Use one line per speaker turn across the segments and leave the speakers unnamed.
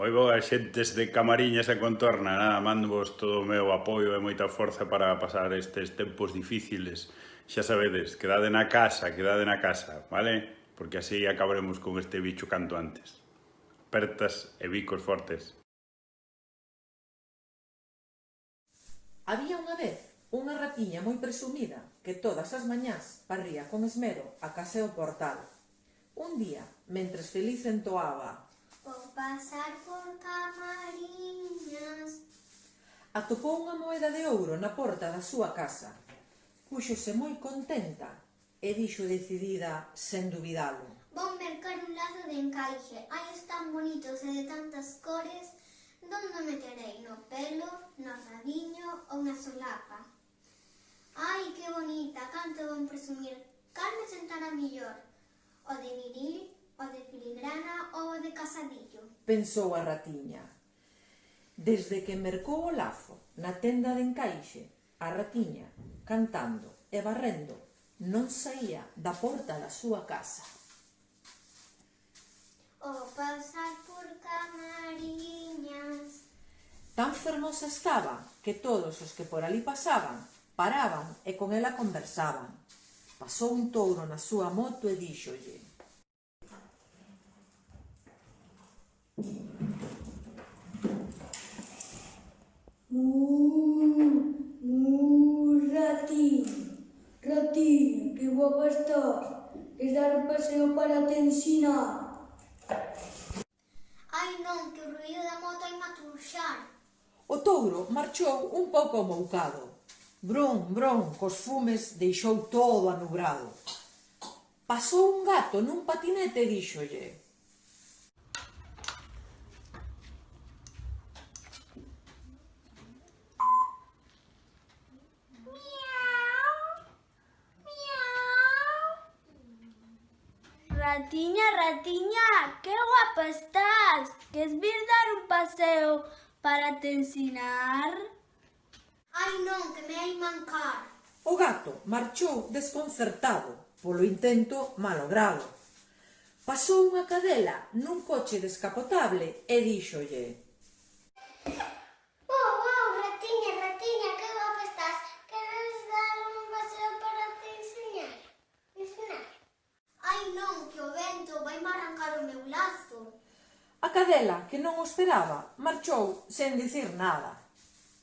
Moi boa, xentes de Camariñas e contorna, nada, mándovos todo o meu apoio e moita forza para pasar estes tempos difíciles. Xa sabedes, quedade na casa, vale? Porque así acabaremos con este bicho canto antes. Apertas e bicos fortes.
Había unha vez unha ratiña moi presumida que todas as mañás parría con esmero a casa e o portal. Un día, mentres feliz entoaba
Vou pasar por Camariñas.
atopou unha moeda de ouro na porta da súa casa. Púxose moi contenta e dixo decidida, sen dubidalo:
Vou mercar un lazo de encaixe. Ai, están bonitos e de tantas cores. Donde meterei? No pelo, no radiño ou na solapa? Ai, que bonita, canto bon presumir. Cal me sentará millor? O de viril, o de filigrana ou o de casadillo?
Pensou a ratiña. Desde que mercou o lazo na tenda de encaixe, a ratiña, cantando e barrendo, non saía da porta da súa casa.
O pasar por Camariñas.
Tan fermosa estaba que todos os que por ali pasaban paraban e con ela conversaban. Pasou un touro na súa moto e díxolle:
Ratiño, ratiño, que guapa estás. Queres dar un paseo para te ensinar?
Ai non, que o ruído da moto hai matruxar.
O touro marchou un pouco amoucado. Brum, brum, cos fumes deixou todo anubrado. Pasou un gato nun patinete e díxolle:
Ratiña, ratiña, que guapa estás. Queres vir dar un paseo para te ensinar?
Ai non, que me hai mancar.
O gato marchou desconcertado polo intento malogrado. Pasou unha cadela nun coche descapotable e díxolle:
Ratiña, ratiña, que guapa estás. Queres dar un paseo para te ensinar? Ai non, que o vento vai me arrancar o meu lazo.
A cadela, que non o esperaba, marchou sen dicir nada.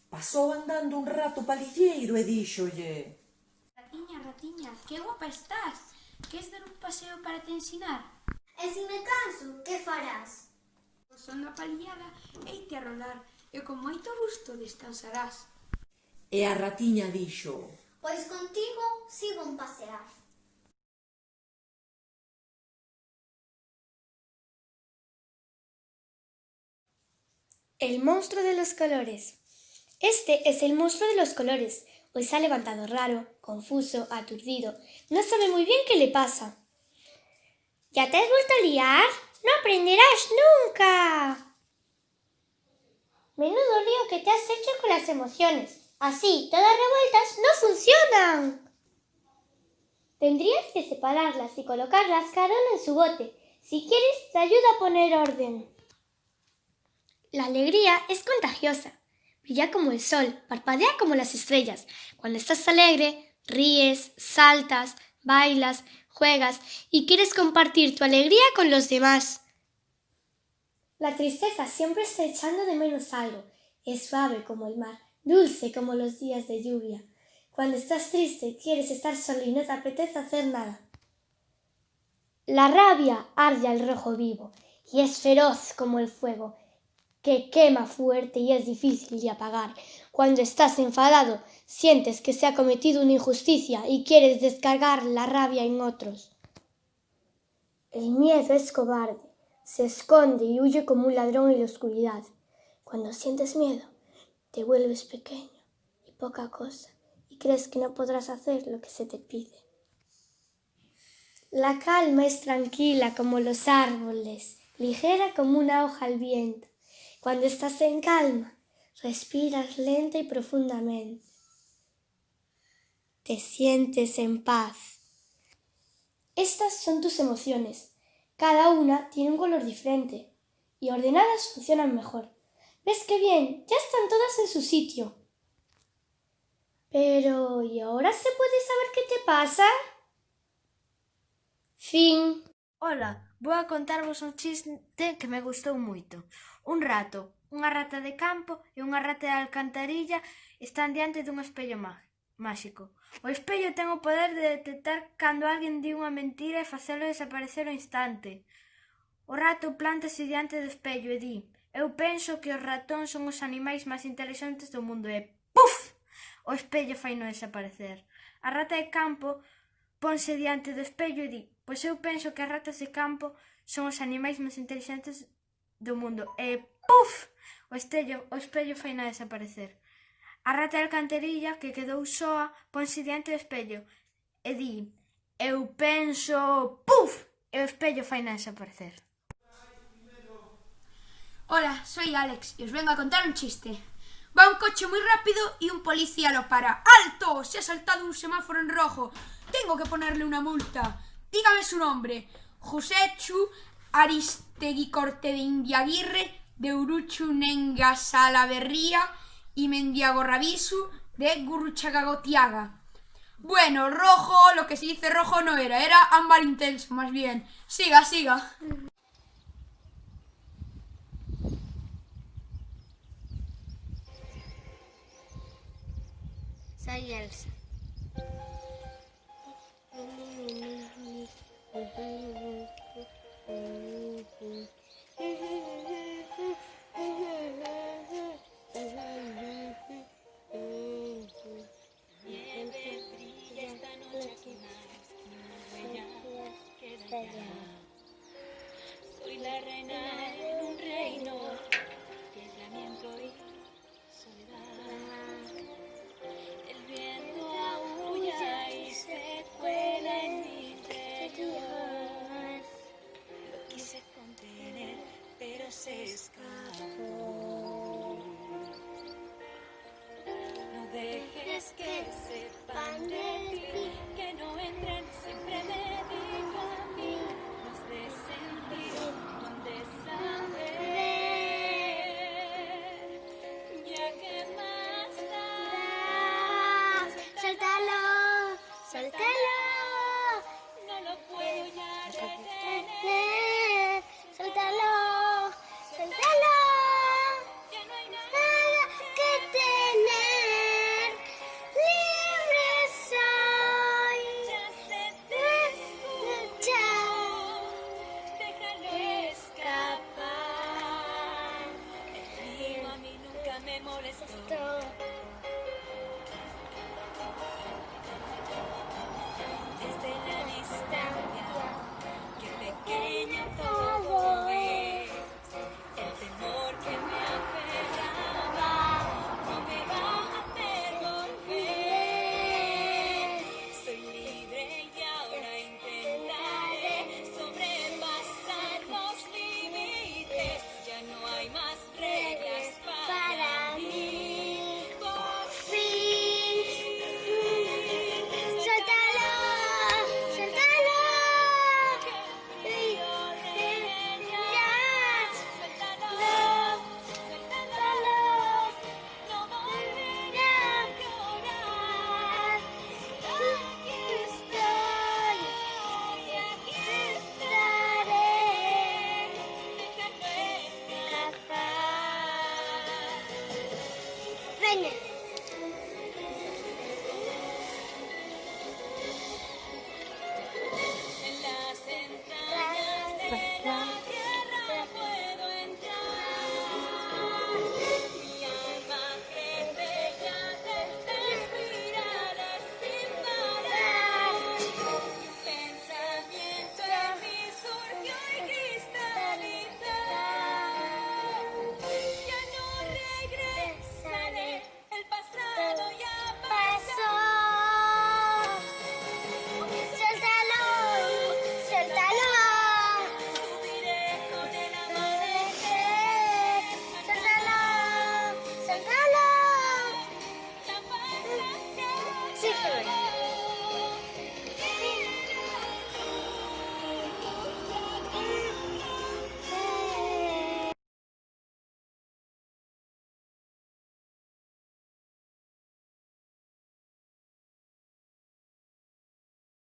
Pasou andando un rato palilleiro e díxolle:
Ratiña, ratiña, que guapa estás. Queres dar un paseo para te ensinar?
E se me canso, que farás?
O son da palillada eite a rolar e con moito gusto descansarás.
E a ratiña dixo:
Pois contigo sigo un pasear.
El monstruo de los colores. Este es el monstruo de los colores. Hoy se ha levantado raro, confuso, aturdido. No sabe muy bien qué le pasa. ¿Ya te has vuelto a liar? ¡No aprenderás nunca! Menudo lío que te has hecho con las emociones. Así, todas revueltas, no funcionan. Tendrías que separarlas y colocarlas cada una en su bote. Si quieres, te ayuda a poner orden. La alegría es contagiosa. Brilla como el sol, parpadea como las estrellas. Cuando estás alegre, ríes, saltas, bailas, juegas y quieres compartir tu alegría con los demás. La tristeza siempre está echando de menos algo. Es suave como el mar, dulce como los días de lluvia. Cuando estás triste, quieres estar solo y no te apetece hacer nada. La rabia arde al rojo vivo y es feroz como el fuego, que quema fuerte y es difícil de apagar. Cuando estás enfadado, sientes que se ha cometido una injusticia y quieres descargar la rabia en otros. El miedo es cobarde, se esconde y huye como un ladrón en la oscuridad. Cuando sientes miedo, te vuelves pequeño y poca cosa y crees que no podrás hacer lo que se te pide. La calma es tranquila como los árboles, ligera como una hoja al viento. Cuando estás en calma, respiras lenta y profundamente. Te sientes en paz. Estas son tus emociones. Cada una tiene un color diferente. y ordenadas funcionan mejor. ¿Ves qué bien? Ya están todas en su sitio. Pero, ¿y ahora se puede saber qué te pasa? Fin.
Ola, vou a contarvos un chiste que me gustou moito. Un rato, unha rata de campo e unha rata de alcantarilla están diante dun espello máxico. O espello ten o poder de detectar cando alguén di unha mentira e facelo desaparecer ao instante. O rato plántase diante do espello e di: eu penso que os ratóns son os animais máis inteligentes do mundo e ¡puf! O espello faino desaparecer. A rata de campo ponse diante do espello e di: pois eu penso que as ratas de campo son os animais máis inteligentes do mundo e ¡puf! O espello faina desaparecer. A rata de alcantarilla, que quedou soa, ponse diante do espello e di: eu penso ¡puf! E o espello faina desaparecer.
Hola, soy Alex y os vengo a contar un chiste. Va un coche muy rápido y un policía lo para. ¡Alto! Se ha saltado un semáforo en rojo. Tengo que ponerle una multa. Dígame su nombre. Josechu Aristegui Corte de Indiaguirre, de Uruchu Nenga Salaverría y Mendiagorrabisu de Gurruchagagotiaga. Bueno, rojo, lo que se dice rojo no era ámbar intenso, más bien. Siga.
Soy Elsa.
Nieve brilla esta noche aquí más, ya queda ya. Soy la reina